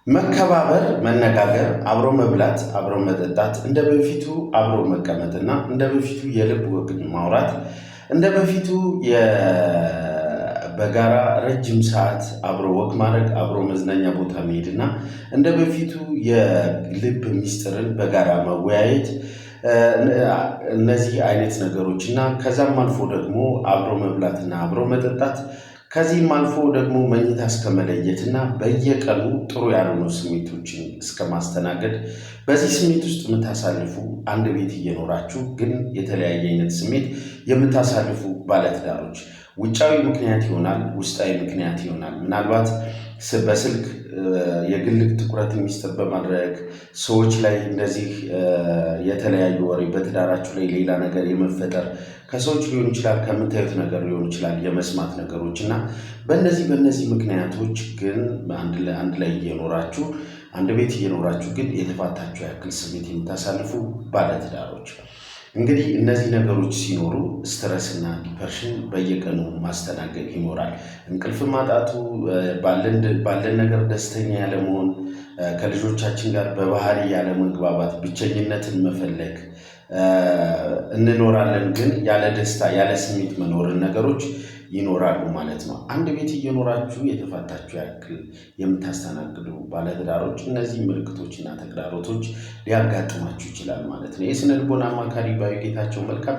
መከባበር፣ መነጋገር፣ አብሮ መብላት፣ አብሮ መጠጣት፣ እንደ በፊቱ አብሮ መቀመጥና እንደ በፊቱ የልብ ወግን ማውራት፣ እንደ በፊቱ በጋራ ረጅም ሰዓት አብሮ ወግ ማድረግ፣ አብሮ መዝናኛ ቦታ መሄድና እንደ በፊቱ የልብ ሚስጥርን በጋራ መወያየት እነዚህ አይነት ነገሮች እና ከዛም አልፎ ደግሞ አብሮ መብላትና አብሮ መጠጣት ከዚህም አልፎ ደግሞ መኝታ እስከ መለየትና በየቀኑ ጥሩ ያልሆኑ ስሜቶችን እስከ ማስተናገድ በዚህ ስሜት ውስጥ የምታሳልፉ አንድ ቤት እየኖራችሁ ግን የተለያየ አይነት ስሜት የምታሳልፉ ባለትዳሮች ውጫዊ ምክንያት ይሆናል፣ ውስጣዊ ምክንያት ይሆናል። ምናልባት በስልክ የግል ትኩረት ሚስጥር በማድረግ ሰዎች ላይ እንደዚህ የተለያዩ ወሬ በትዳራችሁ ላይ ሌላ ነገር የመፈጠር ከሰዎች ሊሆን ይችላል፣ ከምታዩት ነገር ሊሆን ይችላል፣ የመስማት ነገሮች እና በእነዚህ ምክንያቶች ግን አንድ ላይ እየኖራችሁ አንድ ቤት እየኖራችሁ ግን የተፋታችሁ ያክል ስሜት የምታሳልፉ ባለትዳሮች እንግዲህ እነዚህ ነገሮች ሲኖሩ ስትረስና ዲፐርሽን በየቀኑ ማስተናገድ ይኖራል። እንቅልፍ ማጣቱ፣ ባለን ነገር ደስተኛ ያለመሆን፣ ከልጆቻችን ጋር በባህሪ ያለመግባባት፣ ብቸኝነትን መፈለግ እንኖራለን። ግን ያለ ደስታ ያለ ስሜት መኖርን ነገሮች ይኖራሉ ማለት ነው። አንድ ቤት እየኖራችሁ የተፋታችሁ ያክል የምታስተናግዱ ባለትዳሮች እነዚህ ምልክቶችና ተግዳሮቶች ሊያጋጥማችሁ ይችላል ማለት ነው። የስነ ልቦና አማካሪ ባዩ ጌታቸው መልካም